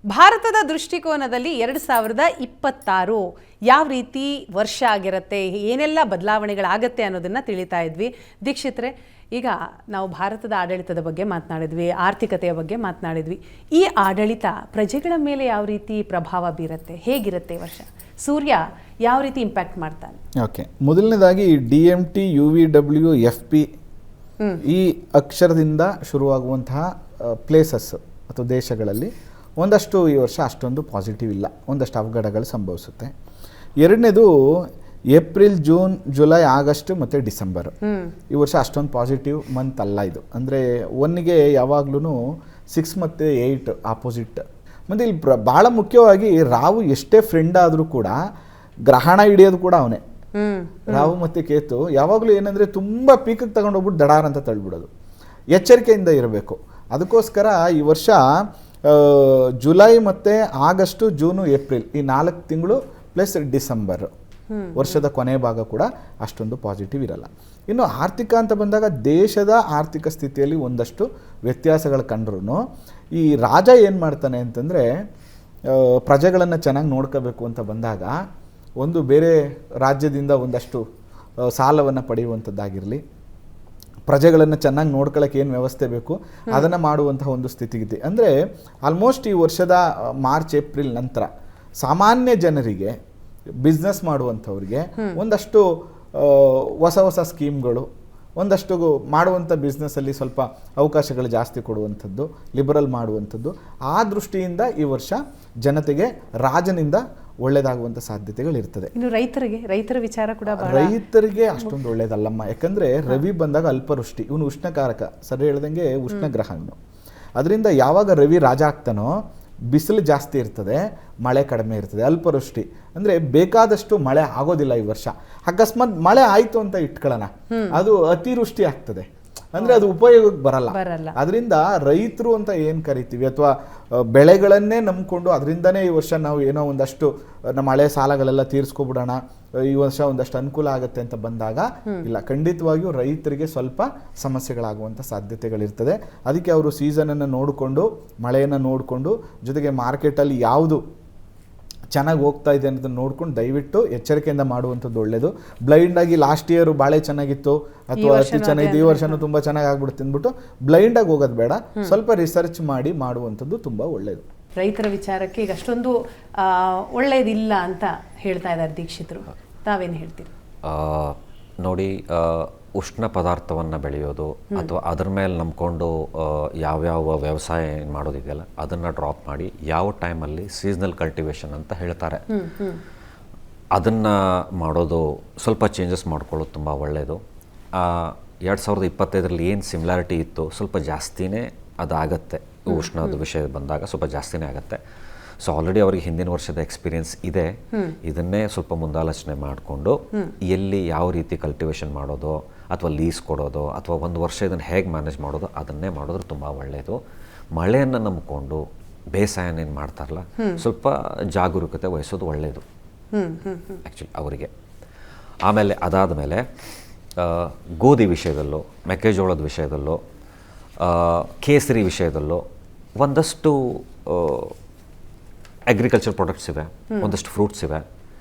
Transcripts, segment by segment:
ಭಾರತದ ದೃಷ್ಟಿಕೋನದಲ್ಲಿ 2026 ಯಾವ ರೀತಿ ವರ್ಷ ಆಗಿರುತ್ತೆ, ಏನೆಲ್ಲ ಬದಲಾವಣೆಗಳಾಗತ್ತೆ ಅನ್ನೋದನ್ನು ತಿಳಿತಾ ಇದ್ವಿ. ದೀಕ್ಷಿತ್ರೆ, ಈಗ ನಾವು ಭಾರತದ ಆಡಳಿತದ ಬಗ್ಗೆ ಮಾತನಾಡಿದ್ವಿ, ಆರ್ಥಿಕತೆಯ ಬಗ್ಗೆ ಮಾತನಾಡಿದ್ವಿ. ಈ ಆಡಳಿತ ಪ್ರಜೆಗಳ ಮೇಲೆ ಯಾವ ರೀತಿ ಪ್ರಭಾವ ಬೀರುತ್ತೆ, ಹೇಗಿರುತ್ತೆ ವರ್ಷ? ಸೂರ್ಯ ಯಾವ ರೀತಿ ಇಂಪ್ಯಾಕ್ಟ್ ಮಾಡ್ತಾನೆ? ಓಕೆ, ಮೊದಲನೇದಾಗಿ DMT UVW FP ಈ ಅಕ್ಷರದಿಂದ ಶುರುವಾಗುವಂತಹ ಪ್ಲೇಸಸ್ ಅಥವಾ ದೇಶಗಳಲ್ಲಿ ಒಂದಷ್ಟು ಈ ವರ್ಷ ಅಷ್ಟೊಂದು ಪಾಸಿಟಿವ್ ಇಲ್ಲ, ಒಂದಷ್ಟು ಅವಘಡಗಳು ಸಂಭವಿಸುತ್ತೆ. ಎರಡನೇದು ಏಪ್ರಿಲ್, ಜೂನ್, ಜುಲೈ, ಆಗಸ್ಟ್ ಮತ್ತು ಡಿಸೆಂಬರ್ ಈ ವರ್ಷ ಅಷ್ಟೊಂದು ಪಾಸಿಟಿವ್ ಮಂತ್ ಅಲ್ಲ ಇದು. ಅಂದರೆ 1ಗೆ ಯಾವಾಗ್ಲೂ 6 ಮತ್ತು 8 ಆಪೋಸಿಟ್. ಮತ್ತು ಇಲ್ಲಿ ಭಾಳ ಮುಖ್ಯವಾಗಿ ರಾಹು ಎಷ್ಟೇ ಫ್ರೆಂಡ್ ಆದರೂ ಕೂಡ ಗ್ರಹಣ ಹಿಡಿಯೋದು ಕೂಡ ಅವನೇ. ರಾಹು ಮತ್ತು ಕೇತು ಯಾವಾಗಲೂ ಏನಂದರೆ ತುಂಬ ಪೀಕಿಗೆ ತಗೊಂಡೋಗ್ಬಿಟ್ಟು ದಡಾರ್ ಅಂತ ತಳ್ಳಿಬಿಡೋದು. ಎಚ್ಚರಿಕೆಯಿಂದ ಇರಬೇಕು. ಅದಕ್ಕೋಸ್ಕರ ಈ ವರ್ಷ ಜುಲೈ ಮತ್ತು ಆಗಸ್ಟು, ಜೂನು, ಏಪ್ರಿಲ್ ಈ 4 ತಿಂಗಳು ಪ್ಲಸ್ ಡಿಸೆಂಬರ್ ವರ್ಷದ ಕೊನೆ ಭಾಗ ಕೂಡ ಅಷ್ಟೊಂದು ಪಾಸಿಟಿವ್ ಇರಲ್ಲ. ಇನ್ನು ಆರ್ಥಿಕ ಅಂತ ಬಂದಾಗ ದೇಶದ ಆರ್ಥಿಕ ಸ್ಥಿತಿಯಲ್ಲಿ ಒಂದಷ್ಟು ವ್ಯತ್ಯಾಸಗಳು ಕಂಡ್ರೂ ಈ ರಾಜ ಏನು ಮಾಡ್ತಾನೆ ಅಂತಂದರೆ, ಪ್ರಜೆಗಳನ್ನು ಚೆನ್ನಾಗಿ ನೋಡ್ಕೋಬೇಕು ಅಂತ ಬಂದಾಗ ಒಂದು ಬೇರೆ ರಾಜ್ಯದಿಂದ ಒಂದಷ್ಟು ಸಾಲವನ್ನು ಪಡೆಯುವಂಥದ್ದಾಗಿರಲಿ, ಪ್ರಜೆಗಳನ್ನು ಚೆನ್ನಾಗಿ ನೋಡ್ಕೊಳ್ಳೋಕೆ ಏನು ವ್ಯವಸ್ಥೆ ಬೇಕು ಅದನ್ನು ಮಾಡುವಂತಹ ಒಂದು ಸ್ಥಿತಿಗಿದೆ. ಅಂದರೆ ಆಲ್ಮೋಸ್ಟ್ ಈ ವರ್ಷದ ಮಾರ್ಚ್, ಏಪ್ರಿಲ್ ನಂತರ ಸಾಮಾನ್ಯ ಜನರಿಗೆ, ಬಿಸ್ನೆಸ್ ಮಾಡುವಂಥವ್ರಿಗೆ ಒಂದಷ್ಟು ಹೊಸ ಹೊಸ ಸ್ಕೀಮ್ಗಳು, ಒಂದಷ್ಟು ಮಾಡುವಂಥ ಬಿಸ್ನೆಸ್ಸಲ್ಲಿ ಸ್ವಲ್ಪ ಅವಕಾಶಗಳು ಜಾಸ್ತಿ ಕೊಡುವಂಥದ್ದು, ಲಿಬರಲ್ ಮಾಡುವಂಥದ್ದು, ಆ ದೃಷ್ಟಿಯಿಂದ ಈ ವರ್ಷ ಜನತೆಗೆ ರಾಜನಿಂದ ಒಳ್ಳೆಯದಾಗುವಂಥ ಸಾಧ್ಯತೆಗಳಿರ್ತದೆ. ಇನ್ನು ರೈತರ ವಿಚಾರ ಕೂಡ ರೈತರಿಗೆ ಅಷ್ಟೊಂದು ಒಳ್ಳೇದಲ್ಲಮ್ಮ. ಯಾಕಂದರೆ ರವಿ ಬಂದಾಗ ಅಲ್ಪವೃಷ್ಟಿ, ಇವನು ಉಷ್ಣಕಾರಕ, ಸರಿ ಹೇಳ್ದಂಗೆ ಉಷ್ಣಗ್ರಹ ಇವನು. ಅದರಿಂದ ಯಾವಾಗ ರವಿ ರಾಜ ಆಗ್ತಾನೋ ಬಿಸಿಲು ಜಾಸ್ತಿ ಇರ್ತದೆ, ಮಳೆ ಕಡಿಮೆ ಇರ್ತದೆ. ಅಲ್ಪವೃಷ್ಟಿ ಅಂದರೆ ಬೇಕಾದಷ್ಟು ಮಳೆ ಆಗೋದಿಲ್ಲ ಈ ವರ್ಷ. ಅಕಸ್ಮಾತ್ ಮಳೆ ಆಯಿತು ಅಂತ ಇಟ್ಕೊಳ್ಳೋಣ, ಅದು ಅತಿವೃಷ್ಟಿ ಆಗ್ತದೆ, ಅಂದರೆ ಅದು ಉಪಯೋಗಕ್ಕೆ ಬರಲ್ಲ. ಅದರಿಂದ ರೈತರು ಅಂತ ಏನು ಕರಿತೀವಿ ಅಥವಾ ಬೆಳೆಗಳನ್ನೇ ನಂಬಿಕೊಂಡು ಅದರಿಂದನೇ ಈ ವರ್ಷ ನಾವು ಏನೋ ಒಂದಷ್ಟು ನಮ್ಮ ಹಳೆ ಸಾಲಗಳೆಲ್ಲ ತೀರಿಸ್ಕೊಬಿಡೋಣ, ಈ ವರ್ಷ ಒಂದಷ್ಟು ಅನುಕೂಲ ಆಗುತ್ತೆ ಅಂತ ಬಂದಾಗ ಇಲ್ಲ, ಖಂಡಿತವಾಗಿಯೂ ರೈತರಿಗೆ ಸ್ವಲ್ಪ ಸಮಸ್ಯೆಗಳಾಗುವಂಥ ಸಾಧ್ಯತೆಗಳಿರ್ತದೆ. ಅದಕ್ಕೆ ಅವರು ಸೀಸನನ್ನು ನೋಡಿಕೊಂಡು, ಮಳೆಯನ್ನು ನೋಡಿಕೊಂಡು, ಜೊತೆಗೆ ಮಾರ್ಕೆಟಲ್ಲಿ ಯಾವುದು ಚೆನ್ನಾಗಿ ಹೋಗ್ತಾ ಇದೆ ಅನ್ನೋದನ್ನು ನೋಡ್ಕೊಂಡು ದಯವಿಟ್ಟು ಎಚ್ಚರಿಕೆಯಿಂದ ಮಾಡುವಂಥದ್ದು ಒಳ್ಳೆಯದು. ಬ್ಲೈಂಡಾಗಿ ಲಾಸ್ಟ್ ಇಯರು ಭಾಳ ಚೆನ್ನಾಗಿತ್ತು ಅಥವಾ ಅತಿ ಚೆನ್ನಾಗಿತ್ತು, ಈ ವರ್ಷನೂ ತುಂಬ ಚೆನ್ನಾಗಿ ಆಗ್ಬಿಡುತ್ತೆ ಅಂದ್ಬಿಟ್ಟು ಬ್ಲೈಂಡಾಗಿ ಹೋಗೋದು ಬೇಡ, ಸ್ವಲ್ಪ ರಿಸರ್ಚ್ ಮಾಡಿ ಮಾಡುವಂಥದ್ದು ತುಂಬ ಒಳ್ಳೆಯದು. ರೈತರ ವಿಚಾರಕ್ಕೆ ಈಗ ಅಷ್ಟೊಂದು ಒಳ್ಳೆಯದಿಲ್ಲ ಅಂತ ಹೇಳ್ತಾ ಇದ್ದಾರೆ ದೀಕ್ಷಿತರು, ತಾವೇನು ಹೇಳ್ತೀರಿ? ನೋಡಿ, ಉಷ್ಣ ಪದಾರ್ಥವನ್ನು ಬೆಳೆಯೋದು ಅಥವಾ ಅದರ ಮೇಲೆ ನಂಬ್ಕೊಂಡು ಯಾವ್ಯಾವ ವ್ಯವಸಾಯ ಮಾಡೋದಿದೆಯಲ್ಲ ಅದನ್ನು ಡ್ರಾಪ್ ಮಾಡಿ ಯಾವ ಟೈಮಲ್ಲಿ ಸೀಸ್ನಲ್ ಕಲ್ಟಿವೇಶನ್ ಅಂತ ಹೇಳ್ತಾರೆ ಅದನ್ನು ಮಾಡೋದು, ಸ್ವಲ್ಪ ಚೇಂಜಸ್ ಮಾಡ್ಕೊಳ್ಳೋದು ತುಂಬ ಒಳ್ಳೆಯದು. 2025ರಲ್ಲಿ ಏನು ಸಿಮಿಲಾರಿಟಿ ಇತ್ತು ಸ್ವಲ್ಪ ಜಾಸ್ತಿನೇ ಅದಾಗತ್ತೆ. ಉಷ್ಣದ ವಿಷಯ ಬಂದಾಗ ಸ್ವಲ್ಪ ಜಾಸ್ತಿನೇ ಆಗುತ್ತೆ. ಸೊ ಆಲ್ರೆಡಿ ಅವರಿಗೆ ಹಿಂದಿನ ವರ್ಷದ ಎಕ್ಸ್ಪೀರಿಯನ್ಸ್ ಇದೆ. ಇದನ್ನೇ ಸ್ವಲ್ಪ ಮುಂದಾಲೋಚನೆ ಮಾಡಿಕೊಂಡು ಎಲ್ಲಿ ಯಾವ ರೀತಿ ಕಲ್ಟಿವೇಶನ್ ಮಾಡೋದು ಅಥವಾ ಲೀಸ್ ಕೊಡೋದು ಅಥವಾ ಒಂದು ವರ್ಷ ಇದನ್ನು ಹೇಗೆ ಮ್ಯಾನೇಜ್ ಮಾಡೋದು ಅದನ್ನೇ ಮಾಡಿದ್ರೆ ತುಂಬ ಒಳ್ಳೆಯದು. ಮಳೆಯನ್ನು ನಂಬಿಕೊಂಡು ಬೇಸಾಯನೇನು ಮಾಡ್ತಾರಲ್ಲ, ಸ್ವಲ್ಪ ಜಾಗರೂಕತೆ ವಹಿಸೋದು ಒಳ್ಳೆಯದು ಆ್ಯಕ್ಚುಲಿ ಅವರಿಗೆ. ಆಮೇಲೆ ಅದಾದ ಮೇಲೆ ಗೋಧಿ ವಿಷಯದಲ್ಲೂ, ಮೆಕ್ಕೆಜೋಳದ ವಿಷಯದಲ್ಲೂ, ಕೇಸರಿ ವಿಷಯದಲ್ಲೂ ಒಂದಷ್ಟು ಅಗ್ರಿಕಲ್ಚರ್ ಪ್ರಾಡಕ್ಟ್ಸ್ ಇವೆ, ಒಂದಷ್ಟು ಫ್ರೂಟ್ಸ್ ಇವೆ.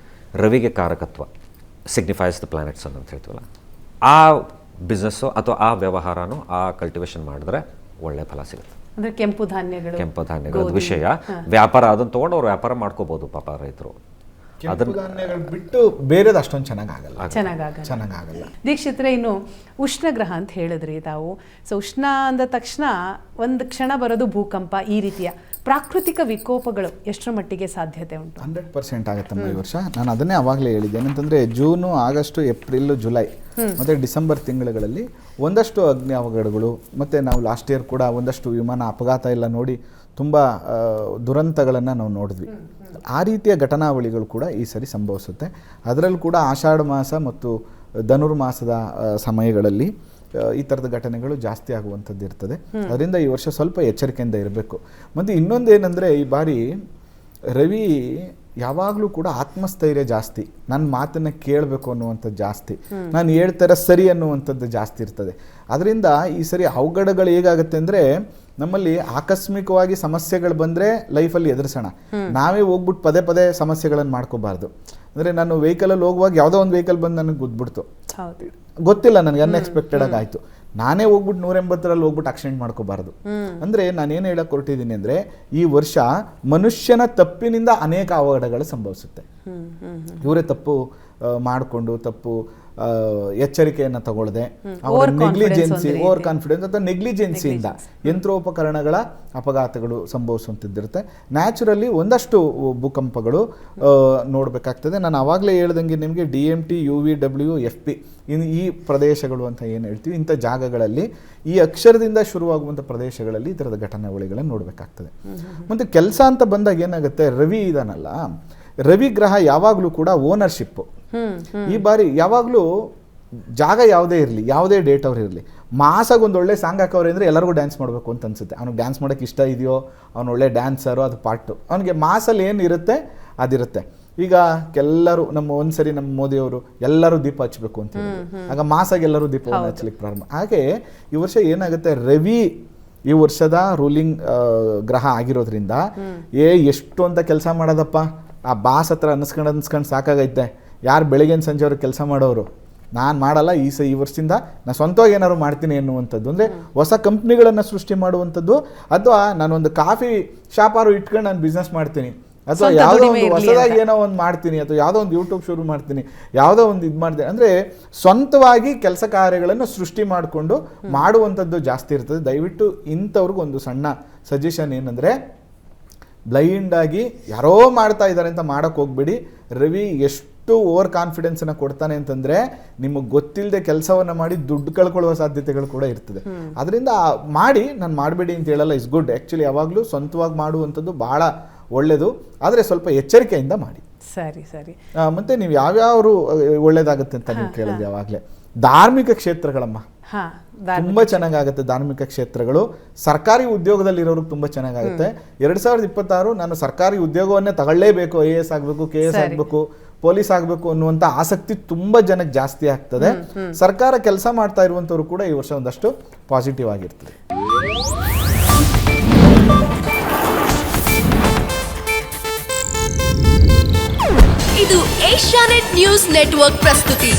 ರವಿಗೆ ಕಾರಕತ್ವ, ಸಿಗ್ನಿಫೈಸ್ ದ ಪ್ಲಾನೆಟ್ಸ್ ಅಂತ ಹೇಳ್ತೀವಲ್ಲ, ಆ ಬಿಸ್ನೆಸ್ಸು ಅಥವಾ ಆ ವ್ಯವಹಾರನೂ ಆ ಕಲ್ಟಿವೇಶನ್ ಮಾಡಿದ್ರೆ ಒಳ್ಳೆ ಫಲ ಸಿಗುತ್ತೆ. ಅಂದರೆ ಕೆಂಪು ಧಾನ್ಯಗಳ ವಿಷಯ ವ್ಯಾಪಾರ ಅದನ್ನು ತೊಗೊಂಡು ಅವ್ರು ವ್ಯಾಪಾರ ಮಾಡ್ಕೋಬೋದು ಪಾಪ ರೈತರು. ಧಾನ್ಯಗಳು ಬಿಟ್ಟು ಬೇರೆದು ಅಷ್ಟೊಂದು ಚೆನ್ನಾಗಾಗಲ್ಲ. ದೀಕ್ಷಿತ್ರೆ, ಇನ್ನು ಉಷ್ಣಗ್ರಹ ಅಂತ ಹೇಳಿದ್ರಿ ತಾವು. ಸೊ ಉಷ್ಣ ಅಂದ ತಕ್ಷಣ ಒಂದು ಕ್ಷಣ ಬರೋದು ಭೂಕಂಪ, ಈ ರೀತಿಯ ಪ್ರಾಕೃತಿಕ ವಿಕೋಪಗಳು ಎಷ್ಟರ ಮಟ್ಟಿಗೆ ಸಾಧ್ಯತೆ ಉಂಟು? 100% ಆಗುತ್ತಮ್ಮ ಈ ವರ್ಷ. ನಾನು ಅದನ್ನೇ ಆವಾಗಲೇ ಹೇಳಿದ್ದೆ. ಏನಂತಂದರೆ ಜೂನು, ಆಗಸ್ಟು, ಏಪ್ರಿಲ್, ಜುಲೈ ಮತ್ತು ಡಿಸೆಂಬರ್ ತಿಂಗಳುಗಳಲ್ಲಿ ಒಂದಷ್ಟು ಅಗ್ನಿ ಅವಘಡಗಳು, ಮತ್ತು ನಾವು ಲಾಸ್ಟ್ ಇಯರ್ ಕೂಡ ಒಂದಷ್ಟು ವಿಮಾನ ಅಪಘಾತ ಎಲ್ಲ ನೋಡಿ ತುಂಬ ದುರಂತಗಳನ್ನು ನಾವು ನೋಡಿದ್ವಿ. ಆ ರೀತಿಯ ಘಟನಾವಳಿಗಳು ಕೂಡ ಈ ಸರಿ ಸಂಭವಿಸುತ್ತೆ. ಅದರಲ್ಲೂ ಕೂಡ ಆಷಾಢ ಮಾಸ ಮತ್ತು ಧನುರ್ಮಾಸದ ಸಮಯಗಳಲ್ಲಿ ಈ ಥರದ ಘಟನೆಗಳು ಜಾಸ್ತಿ ಆಗುವಂಥದ್ದು ಇರ್ತದೆ. ಅದರಿಂದ ಈ ವರ್ಷ ಸ್ವಲ್ಪ ಎಚ್ಚರಿಕೆಯಿಂದ ಇರಬೇಕು. ಮತ್ತು ಇನ್ನೊಂದೇನೆಂದರೆ, ಈ ಬಾರಿ ರವಿ ಯಾವಾಗಲೂ ಕೂಡ ಆತ್ಮಸ್ಥೈರ್ಯ ಜಾಸ್ತಿ, ನನ್ನ ಮಾತನ್ನು ಕೇಳಬೇಕು ಅನ್ನುವಂಥದ್ದು ಜಾಸ್ತಿ, ನಾನು ಹೇಳ್ತಾರೆ ಸರಿ ಅನ್ನುವಂಥದ್ದು ಜಾಸ್ತಿ ಇರ್ತದೆ. ಅದರಿಂದ ಈ ಸರಿ ಅವಘಡಗಳು ಹೇಗಾಗುತ್ತೆ ಅಂದರೆ, ನಮ್ಮಲ್ಲಿ ಆಕಸ್ಮಿಕವಾಗಿ ಸಮಸ್ಯೆಗಳು ಬಂದರೆ ಲೈಫಲ್ಲಿ ಎದುರಿಸೋಣ, ನಾವೇ ಹೋಗ್ಬಿಟ್ಟು ಪದೇ ಪದೇ ಸಮಸ್ಯೆಗಳನ್ನು ಮಾಡ್ಕೋಬಾರ್ದು. ಅಂದರೆ ನಾನು ವೆಹಿಕಲಲ್ಲಿ ಹೋಗುವಾಗ ಯಾವುದೋ ಒಂದು ವೆಹಿಕಲ್ ಬಂದು ನನಗೆ ಗುದ್ಬಿಡ್ತು, ಗೊತ್ತಿಲ್ಲ ನನಗೆ, ಅನ್ಎಕ್ಸ್ಪೆಕ್ಟೆಡ್ ಆಗಿ ಆಯಿತು, ನಾನೇ ಹೋಗ್ಬಿಟ್ಟು 180ರಲ್ಲಿ ಹೋಗ್ಬಿಟ್ಟು ಆಕ್ಸಿಡೆಂಟ್ ಮಾಡ್ಕೋಬಾರ್ದು. ಅಂದರೆ ನಾನೇನು ಹೇಳಕ್ಕೆ ಹೊರಟಿದ್ದೀನಿ ಅಂದರೆ ಈ ವರ್ಷ ಮನುಷ್ಯನ ತಪ್ಪಿನಿಂದ ಅನೇಕ ಅವಘಡಗಳು ಸಂಭವಿಸುತ್ತೆ. ಇವರೇ ತಪ್ಪು ಮಾಡಿಕೊಂಡು ತಪ್ಪು ಎಚ್ಚರಿಕೆಯನ್ನು ತಗೊಳ್ಳದೆ ಅವರ ನೆಗ್ಲಿಜೆನ್ಸಿ, ಓವರ್ ಕಾನ್ಫಿಡೆನ್ಸ್ ಅಥವಾ ನೆಗ್ಲಿಜೆನ್ಸಿಯಿಂದ ಯಂತ್ರೋಪಕರಣಗಳ ಅಪಘಾತಗಳು ಸಂಭವಿಸುವಂಥದ್ದಿರುತ್ತೆ. ನ್ಯಾಚುರಲಿ ಒಂದಷ್ಟು ಭೂಕಂಪಗಳು ನೋಡಬೇಕಾಗ್ತದೆ. ನಾನು ಆವಾಗಲೇ ಹೇಳ್ದಂಗೆ ನಿಮಗೆ DMT, UVW, FP ಈ ಪ್ರದೇಶಗಳು ಅಂತ ಏನು ಹೇಳ್ತೀವಿ, ಇಂಥ ಜಾಗಗಳಲ್ಲಿ ಈ ಅಕ್ಷರದಿಂದ ಶುರುವಾಗುವಂಥ ಪ್ರದೇಶಗಳಲ್ಲಿ ಈ ಥರದ ಘಟನಾವಳಿಗಳನ್ನು ನೋಡಬೇಕಾಗ್ತದೆ. ಮತ್ತು ಕೆಲಸ ಅಂತ ಬಂದಾಗ ಏನಾಗುತ್ತೆ, ರವಿ ಇದಾನಲ್ಲ, ರವಿ ಗ್ರಹ ಯಾವಾಗಲೂ ಕೂಡ ಓನರ್ಶಿಪ್ಪು. ಈ ಬಾರಿ ಯಾವಾಗಲೂ ಜಾಗ ಯಾವುದೇ ಇರಲಿ, ಯಾವುದೇ ಡೇಟ್ ಅವ್ರು ಇರಲಿ, ಮಾಸಾಗ ಒಂದು ಒಳ್ಳೆ ಸಾಂಗ್ ಹಾಕೋರು ಅಂದರೆ ಎಲ್ಲರಿಗೂ ಡ್ಯಾನ್ಸ್ ಮಾಡಬೇಕು ಅಂತ ಅನ್ಸುತ್ತೆ. ಅವ್ನಿಗೆ ಡ್ಯಾನ್ಸ್ ಮಾಡೋಕ್ಕೆ ಇಷ್ಟ ಇದೆಯೋ, ಅವ್ನು ಒಳ್ಳೆ ಡ್ಯಾನ್ಸರು, ಅದು ಪಾರ್ಟು, ಅವನಿಗೆ ಮಾಸಲ್ಲಿ ಏನು ಇರುತ್ತೆ ಅದಿರುತ್ತೆ. ಈಗ ಎಲ್ಲರೂ ಒಂದ್ಸರಿ ನಮ್ಮ ಮೋದಿಯವರು ಎಲ್ಲರೂ ದೀಪ ಹಚ್ಚಬೇಕು ಅಂತ ಹೇಳಿದ್ರು, ಆಗ ಮಾಸಾಗ ಎಲ್ಲರೂ ದೀಪವನ್ನು ಹಚ್ಚಲಿಕ್ಕೆ ಪ್ರಾರಂಭ. ಹಾಗೆ ಈ ವರ್ಷ ಏನಾಗುತ್ತೆ, ರವಿ ಈ ವರ್ಷದ ರೂಲಿಂಗ್ ಗ್ರಹ ಆಗಿರೋದ್ರಿಂದ ಎಷ್ಟು ಅಂತ ಕೆಲಸ ಮಾಡೋದಪ್ಪ, ಆ ಬಾಸ್ ಹತ್ರ ಅನ್ಸ್ಕೊಂಡು ಸಾಕಾಗೈತೆ. ಯಾರು ಬೆಳಗಿನ ಸಂಜೆವ್ರಿಗೆ ಕೆಲಸ ಮಾಡೋರು, ನಾನು ಮಾಡಲ್ಲ, ಈ ವರ್ಷದಿಂದ ನಾನು ಸ್ವಂತವಾಗಿ ಏನಾದ್ರು ಮಾಡ್ತೀನಿ ಎನ್ನುವಂಥದ್ದು. ಅಂದರೆ ಹೊಸ ಕಂಪ್ನಿಗಳನ್ನು ಸೃಷ್ಟಿ ಮಾಡುವಂಥದ್ದು, ಅಥವಾ ನಾನೊಂದು ಕಾಫಿ ಶಾಪಾರು ಇಟ್ಕೊಂಡು ನಾನು ಬಿಸ್ನೆಸ್ ಮಾಡ್ತೀನಿ, ಅಥವಾ ಯಾವುದೋ ಒಂದು ಹೊಸದಾಗಿ ಏನೋ ಒಂದು ಮಾಡ್ತೀನಿ, ಅಥವಾ ಯಾವುದೋ ಒಂದು ಯೂಟ್ಯೂಬ್ ಶುರು ಮಾಡ್ತೀನಿ, ಯಾವುದೋ ಒಂದು ಇದು ಮಾಡ್ತೀನಿ. ಅಂದರೆ ಸ್ವಂತವಾಗಿ ಕೆಲಸ ಕಾರ್ಯಗಳನ್ನು ಸೃಷ್ಟಿ ಮಾಡಿಕೊಂಡು ಮಾಡುವಂಥದ್ದು ಜಾಸ್ತಿ ಇರ್ತದೆ. ದಯವಿಟ್ಟು ಇಂಥವ್ರಿಗೂ ಒಂದು ಸಣ್ಣ ಸಜೆಷನ್ ಏನಂದರೆ, ಬ್ಲೈಂಡಾಗಿ ಯಾರೋ ಮಾಡ್ತಾ ಇದ್ದಾರೆ ಅಂತ ಮಾಡೋಕ್ಕೆ ಹೋಗ್ಬೇಡಿ. ರವಿ ಎಷ್ಟು ಓವರ್ ಕಾನ್ಫಿಡೆನ್ಸನ್ನು ಕೊಡ್ತಾನೆ ಅಂತಂದರೆ ನಿಮಗೆ ಗೊತ್ತಿಲ್ಲದೆ ಕೆಲಸವನ್ನು ಮಾಡಿ ದುಡ್ಡು ಕಳ್ಕೊಳ್ಳುವ ಸಾಧ್ಯತೆಗಳು ಕೂಡ ಇರ್ತದೆ. ಅದರಿಂದ ಮಾಡಿ, ನಾನು ಮಾಡಬೇಡಿ ಅಂತ ಹೇಳಲ್ಲ, ಇಸ್ ಗುಡ್. ಆ್ಯಕ್ಚುಲಿ ಯಾವಾಗಲೂ ಸ್ವಂತವಾಗಿ ಮಾಡುವಂಥದ್ದು ಭಾಳ ಒಳ್ಳೆಯದು, ಆದರೆ ಸ್ವಲ್ಪ ಎಚ್ಚರಿಕೆಯಿಂದ ಮಾಡಿ. ಸರಿ ಸರಿ. ಮತ್ತು ನೀವು ಯಾವ್ಯಾವರು ಒಳ್ಳೇದಾಗುತ್ತೆ ಅಂತ ನೀವು ಕೇಳಿದ್ರೆ, ಯಾವಾಗಲೇ ಧಾರ್ಮಿಕ ಕ್ಷೇತ್ರಗಳಮ್ಮ ತುಂಬ ಚೆನ್ನಾಗಾಗುತ್ತೆ. ಧಾರ್ಮಿಕ ಕ್ಷೇತ್ರಗಳು, ಸರ್ಕಾರಿ ಉದ್ಯೋಗದಲ್ಲಿರೋರಿಗೆ ತುಂಬ ಚೆನ್ನಾಗಾಗುತ್ತೆ. 2026 ನಾನು ಸರ್ಕಾರಿ ಉದ್ಯೋಗವನ್ನೇ ತಗೊಳ್ಳೇಬೇಕು, IAS ಆಗಬೇಕು, KS ಆಗಬೇಕು, ಪೊಲೀಸ್ ಆಗಬೇಕು ಅನ್ನುವಂಥ ಆಸಕ್ತಿ ತುಂಬ ಜನಕ್ಕೆ ಜಾಸ್ತಿ ಆಗ್ತದೆ. ಸರ್ಕಾರ ಕೆಲಸ ಮಾಡ್ತಾ ಇರುವಂಥವ್ರು ಕೂಡ ಈ ವರ್ಷ ಒಂದಷ್ಟು ಪಾಸಿಟಿವ್ ಆಗಿರ್ತದೆ. ಇದು ಏಷ್ಯಾನೆಟ್ ನ್ಯೂಸ್ ನೆಟ್ವರ್ಕ್ ಪ್ರಸ್ತುತಿ.